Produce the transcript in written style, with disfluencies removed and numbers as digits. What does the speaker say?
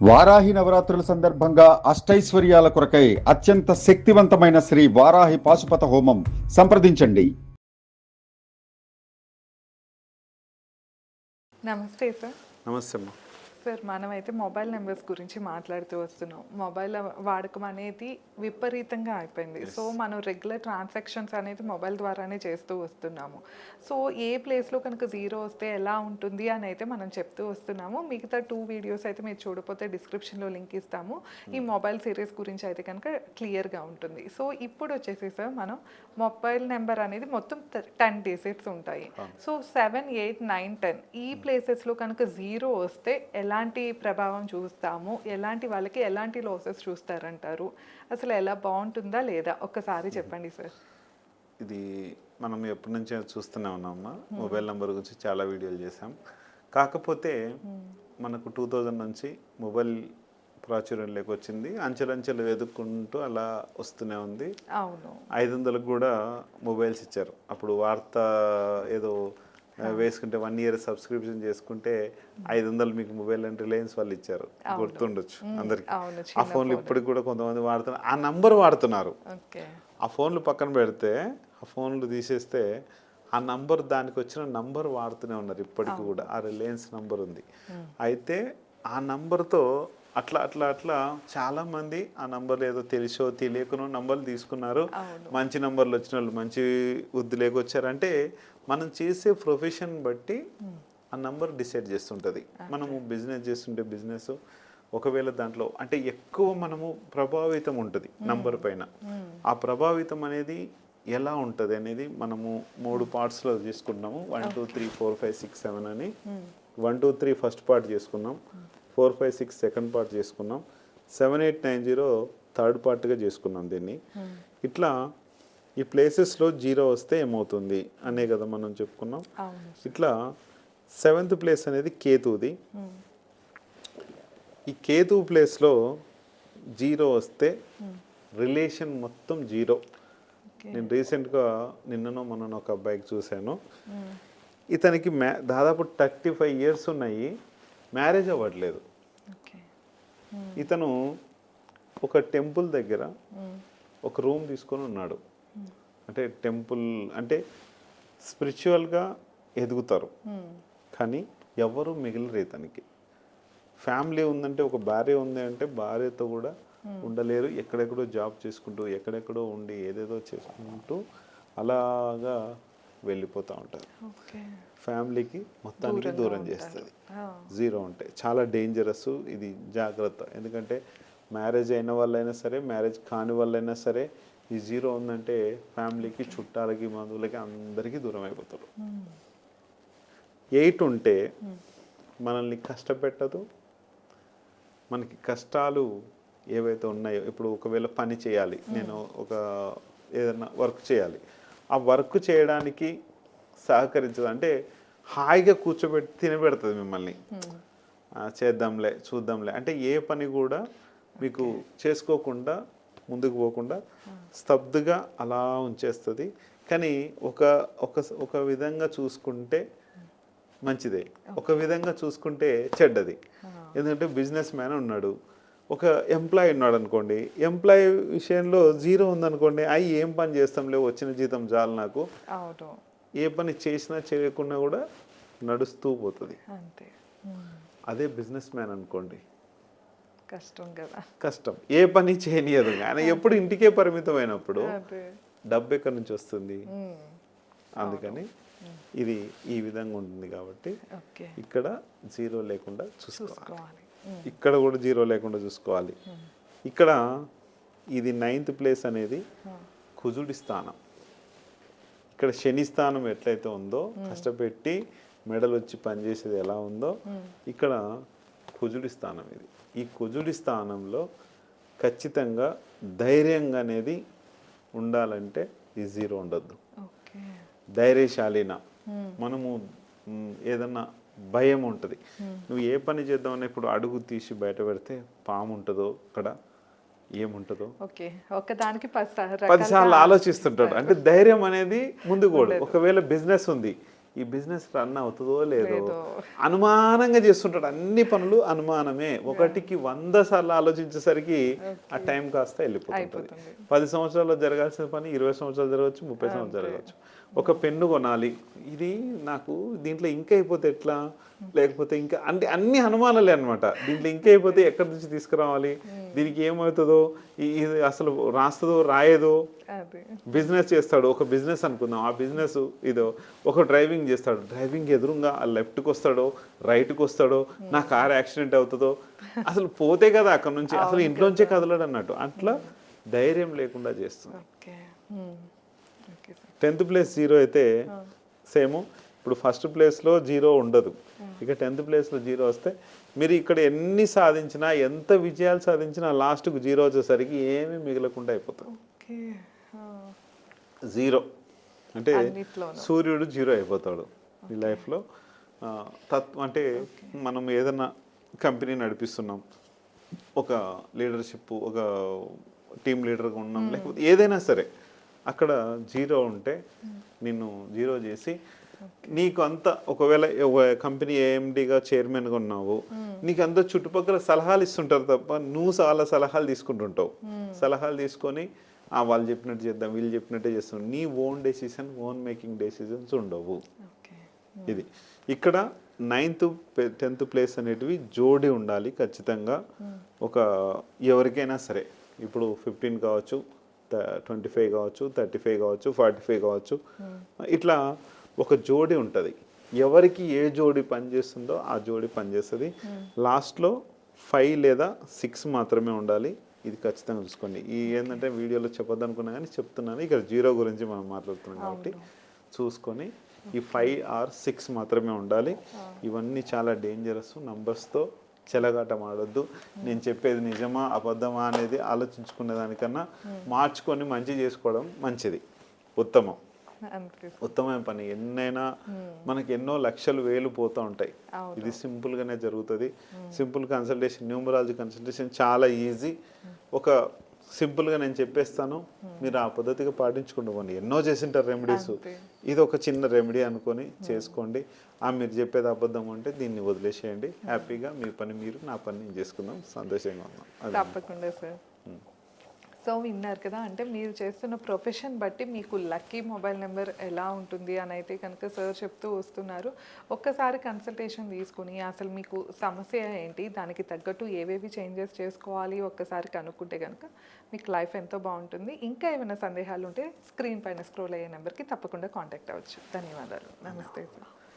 వారాహి నవరాత్రుల సందర్భంగా అష్టైశ్వర్యాల కొరకై అత్యంత శక్తివంతమైన శ్రీ వారాహి పాశుపత హోమం సంప్రదించండి. నమస్తే సార్. నమస్తే అమ్మా. సార్, మనమైతే మొబైల్ నెంబర్స్ గురించి మాట్లాడుతూ వస్తున్నాం. మొబైల్ వాడకం అనేది విపరీతంగా అయిపోయింది. సో మనం రెగ్యులర్ ట్రాన్సాక్షన్స్ అనేది మొబైల్ ద్వారానే చేస్తూ వస్తున్నాము. సో ఏ ప్లేస్లో కనుక జీరో వస్తే ఎలా ఉంటుంది అని అయితే మనం చెప్తూ వస్తున్నాము. మిగతా 2 వీడియోస్ అయితే మీరు చూడకపోతే డిస్క్రిప్షన్లో లింక్ ఇస్తాము. ఈ మొబైల్ సిరీస్ గురించి అయితే కనుక క్లియర్గా ఉంటుంది. సో ఇప్పుడు వచ్చేసి సార్, మనం మొబైల్ నెంబర్ అనేది మొత్తం 10 డిజిట్స్ ఉంటాయి. సో 7, 8, 9, 10 ఈ ప్లేసెస్లో కనుక జీరో వస్తే ఎలాంటి ప్రభావం చూస్తాము, ఎలాంటి వాళ్ళకి ఎలాంటి లాసెస్ చూస్తారంటారు, అసలు ఎలా బాగుంటుందా లేదా ఒక్కసారి చెప్పండి సార్. ఇది మనం ఎప్పటి నుంచో చూస్తూనే ఉన్నామమ్మా. మొబైల్ నెంబర్ గురించి చాలా వీడియోలు చేసాం. కాకపోతే మనకు 2000 నుంచి మొబైల్ ప్రాచుర్యంలోకి వచ్చింది. అంచెలంచెలు ఎదుక్కుంటూ అలా వస్తూనే ఉంది. అవును, 500కు కూడా మొబైల్స్ ఇచ్చారు. అప్పుడు వార్త ఏదో వేసుకుంటే 1 ఇయర్ సబ్స్క్రిప్షన్ చేసుకుంటే 500 మీకు మొబైల్ అని రిలయన్స్ వాళ్ళు ఇచ్చారు, గుర్తుండొచ్చు అందరికి. ఆ ఫోన్లు ఇప్పటికి కూడా కొంతమంది వాడుతున్నారు, ఆ నంబర్ వాడుతున్నారు. ఆ ఫోన్లు పక్కన పెడితే, ఆ ఫోన్లు తీసేస్తే ఆ నంబర్, దానికి వచ్చిన నంబర్ వాడుతూనే ఉన్నారు ఇప్పటికి కూడా. ఆ రిలయన్స్ నంబర్ ఉంది. అయితే ఆ నంబర్తో అట్లా అట్లా అట్లా చాలామంది ఆ నంబర్లు ఏదో తెలిసో తెలియకనో నంబర్లు తీసుకున్నారు. మంచి నంబర్లు వచ్చిన వాళ్ళు మంచి వృద్ధిలోకి వచ్చారంటే మనం చేసే ప్రొఫెషన్ బట్టి ఆ నంబర్ డిసైడ్ చేస్తుంటుంది. మనము బిజినెస్ చేస్తుంటే బిజినెస్ ఒకవేళ దాంట్లో అంటే ఎక్కువ మనము ప్రభావితం ఉంటుంది నంబర్ పైన. ఆ ప్రభావితం అనేది ఎలా ఉంటుంది అనేది మనము 3 పార్ట్స్లో చేసుకున్నాము. 1, 2, 3, 4, 5, 6, 7 అని. 1, 2, 3 ఫస్ట్ పార్ట్ చేసుకున్నాం, 4, 5, 6 సెకండ్ పార్ట్ చేసుకున్నాం, 7, 8, 9, 0 థర్డ్ పార్ట్గా చేసుకున్నాం దీన్ని. ఇట్లా ఈ ప్లేసెస్లో జీరో వస్తే ఏమవుతుంది అనే కదా మనం చెప్పుకున్నాం. ఇట్లా 7th ప్లేస్ అనేది కేతువుది. ఈ కేతువు ప్లేస్లో జీరో వస్తే రిలేషన్ మొత్తం జీరో. నేను రీసెంట్గా నిన్ననో మొన్న ఒక అబ్బాయికి చూశాను. ఇతనికి దాదాపు 35 ఇయర్స్ ఉన్నాయి, మ్యారేజ్ అవ్వట్లేదు. ఇతను ఒక టెంపుల్ దగ్గర ఒక రూమ్ తీసుకొని ఉన్నాడు. అంటే టెంపుల్ అంటే స్పిరిచువల్గా ఎదుగుతారు, కానీ ఎవరు మిగిలిరు ఇతనికి. ఫ్యామిలీ ఉందంటే, ఒక భార్య ఉంది అంటే భార్యతో కూడా ఉండలేరు. ఎక్కడెక్కడో జాబ్ చేసుకుంటూ ఎక్కడెక్కడో ఉండి ఏదేదో చేసుకుంటూ అలాగా వెళ్ళిపోతూ ఉంటారు. ఫ్యామిలీకి మొత్తానికి దూరం చేస్తుంది జీరో ఉంటే. చాలా డేంజరస్ ఇది, జాగ్రత్త. ఎందుకంటే మ్యారేజ్ అయిన వాళ్ళైనా సరే, మ్యారేజ్ కాని వాళ్ళైనా సరే, ఈ జీరో ఉందంటే ఫ్యామిలీకి, చుట్టాలకి, బంధువులకి అందరికీ దూరం అయిపోతారు. 8 ఉంటే మనల్ని కష్టపెట్టదు. మనకి కష్టాలు ఏవైతే ఉన్నాయో, ఇప్పుడు ఒకవేళ పని చేయాలి, నేను ఒక ఏదైనా వర్క్ చేయాలి, ఆ వర్క్ చేయడానికి సహకరించదు. అంటే హాయిగా కూర్చోబెట్టి తినబెడుతుంది మిమ్మల్ని. చేద్దాంలే, చూద్దాంలే అంటే ఏ పని కూడా మీకు చేసుకోకుండా, ముందుకు పోకుండా స్తబ్దుగా అలా ఉంచేస్తుంది. కానీ ఒక విధంగా చూసుకుంటే మంచిదే, ఒక విధంగా చూసుకుంటే చెడ్డది. ఎందుకంటే బిజినెస్ మ్యాన్ ఉన్నాడు, ఒక ఎంప్లాయీ ఉన్నాడు అనుకోండి. ఎంప్లాయీ విషయంలో జీరో ఉందనుకోండి, అవి ఏం పని చేస్తాంలే, వచ్చిన జీతం చాలు నాకు, ఏ పని చేసినా చేయకుండా కూడా నడుస్తూ పోతుంది. అదే బిజినెస్ మ్యాన్ అనుకోండి, కష్టం కదా, కష్టం, ఏ పని చేయనియదు. కానీ ఎప్పుడు ఇంటికే పరిమితమైనప్పుడు డబ్బు ఎక్కడి నుంచి వస్తుంది? అందుకని ఇది ఈ విధంగా ఉంటుంది. కాబట్టి ఇక్కడ జీరో లేకుండా చూసుకోవాలి, ఇక్కడ కూడా జీరో లేకుండా చూసుకోవాలి. ఇక్కడ ఇది 9th ప్లేస్ అనేది కుజుడి స్థానం. ఇక్కడ శని స్థానం ఎట్లయితే ఉందో, కష్టపెట్టి మెడలు వచ్చి పనిచేసేది ఎలా ఉందో, ఇక్కడ కుజుడి స్థానం ఇది. ఈ కుజుడి స్థానంలో ఖచ్చితంగా ధైర్యంగా అనేది ఉండాలంటే ఈ జీరో ఉండొద్దు. ధైర్యశాలిన మనము ఏదన్నా భయం ఉంటుంది. నువ్వు ఏ పని చేద్దామని ఇప్పుడు అడుగు తీసి బయట పెడితే పాము ఉంటుందో, అక్కడ ఏముంటుందో, ఒకదానికి 10 సార్లు ఆలోచిస్తుంటాడు. అంటే ధైర్యం అనేది ముందు కూడా. ఒకవేళ బిజినెస్ ఉంది, ఈ బిజినెస్ రన్ అవుతుందో లేదో లేదో. అనుమానంగా చేస్తుంటాడు. అన్ని పనులు అనుమానమే. ఒకటికి 100 సార్లు ఆలోచించేసరికి ఆ టైం కాస్త వెళ్ళిపోతుంది. 10 సంవత్సరాల్లో జరగాల్సిన పని 20 సంవత్సరాలు జరగవచ్చు, 30 సంవత్సరాలు జరగవచ్చు. ఒక పెన్ను కొనాలి, ఇది నాకు దీంట్లో ఇంకా అయిపోతే ఎట్లా, లేకపోతే ఇంకా అంటే అన్ని అనుమానాలే అనమాట. దీంట్లో ఇంకా అయిపోతే ఎక్కడి నుంచి తీసుకురావాలి, దీనికి ఏమవుతుందో, ఇది అసలు రాస్తుందో రాయేదో. బిజినెస్ చేస్తాడు, ఒక బిజినెస్ అనుకుందాం, ఆ బిజినెస్ ఇదో. ఒక డ్రైవింగ్ చేస్తాడు, డ్రైవింగ్ ఎదురుగా లెఫ్ట్కి వస్తాడో రైట్కి వస్తాడో, నా కార్ యాక్సిడెంట్ అవుతుందో, అసలు పోతే కదా అక్కడ నుంచి, అసలు ఇంట్లోంచే కదలడు అన్నట్టు. అట్లా ధైర్యం లేకుండా చేస్తుంది. 10th ప్లేస్ 0 అయితే సేమ్. ఇప్పుడు ఫస్ట్ ప్లేస్లో 0 ఉండదు, ఇక 10th ప్లేస్లో 0 వస్తే మీరు ఇక్కడ ఎన్ని సాధించినా, ఎంత విజయాలు సాధించినా లాస్ట్కు 0 వచ్చేసరికి ఏమీ మిగలకుండా అయిపోతుంది. 0 అంటే సూర్యుడు 0 అయిపోతాడు ఈ లైఫ్లో. అంటే మనం ఏదైనా కంపెనీ నడిపిస్తున్నాం, ఒక లీడర్షిప్, ఒక టీమ్ లీడర్గా ఉన్నాం, లేకపోతే ఏదైనా సరే అక్కడ 0 ఉంటే నిన్ను 0 చేసి నీకు అంత, ఒకవేళ కంపెనీ ఏఎండిగా చైర్మన్గా ఉన్నావు, నీకు అంత చుట్టుపక్కల సలహాలు ఇస్తుంటారు తప్ప నువ్వు చాలా సలహాలు తీసుకుంటుంటావు. సలహాలు తీసుకొని వాళ్ళు చెప్పినట్టు చేద్దాం, వీళ్ళు చెప్పినట్టే చేస్తాం. నీ own decision, own making decisions ఉండవు. ఇది ఇక్కడ 9th 10th ప్లేస్ అనేటివి జోడి ఉండాలి ఖచ్చితంగా. ఒక ఎవరికైనా సరే, ఇప్పుడు 15 కావచ్చు, 25 కావచ్చు, 35 కావచ్చు, 45 కావచ్చు, ఇట్లా ఒక జోడి ఉంటుంది. ఎవరికి ఏ జోడి పనిచేస్తుందో ఆ జోడి పనిచేస్తుంది. లాస్ట్లో 5 లేదా 6 మాత్రమే ఉండాలి. ఇది ఖచ్చితంగా చూసుకోండి. ఈ ఏంటంటే వీడియోలో చెప్పొద్దు అనుకున్నా కానీ చెప్తున్నాను, ఇక్కడ 0 గురించి మనం మాట్లాడుతున్నాం కాబట్టి చూసుకొని ఈ 5 or 6 మాత్రమే ఉండాలి. ఇవన్నీ చాలా డేంజరస్. నంబర్స్తో చెలగాటం ఆడొద్దు. నేను చెప్పేది నిజమా అబద్ధమా అనేది ఆలోచించుకునే దానికన్నా మార్చుకొని మంచి చేసుకోవడం మంచిది, ఉత్తమం. ఉత్తమమైన పని. ఎన్నైనా మనకి ఎన్నో లక్షలు వేలు పోతూ ఉంటాయి. ఇది సింపుల్గానే జరుగుతుంది. సింపుల్ కన్సల్టేషన్, న్యూమరాలజీ కన్సల్టేషన్ చాలా ఈజీ. ఒక సింపుల్గా నేను చెప్పేస్తాను, మీరు ఆ పద్ధతిగా పాటించుకుంటూ పోండి. ఎన్నో చేసింటారు రెమెడీస్, ఇది ఒక చిన్న రెమెడీ అనుకొని చేసుకోండి. మీరు చెప్పేది అబద్ధం అంటే దీన్ని వదిలేసేయండి. హ్యాపీగా మీ పని మీరు, నా పని నేను చేసుకుందాం, సంతోషంగా ఉన్నాం. తప్పకుండా సార్. సో విన్నారు కదా, అంటే మీరు చేస్తున్న ప్రొఫెషన్ బట్టి మీకు లక్కీ మొబైల్ నెంబర్ ఎలా ఉంటుంది అని అయితే కనుక సార్ చెప్తూ వస్తున్నారు. ఒక్కసారి కన్సల్టేషన్ తీసుకుని అసలు మీకు సమస్య ఏంటి, దానికి తగ్గట్టు ఏవేవి చేంజెస్ చేసుకోవాలి ఒక్కసారి కనుక్కుంటే కనుక మీకు లైఫ్ ఎంతో బాగుంటుంది. ఇంకా ఏమైనా సందేహాలు ఉంటే స్క్రీన్ పైన స్క్రోల్ అయ్యే నెంబర్కి తప్పకుండా కాంటాక్ట్ అవ్వచ్చు. ధన్యవాదాలు. నమస్తే సార్.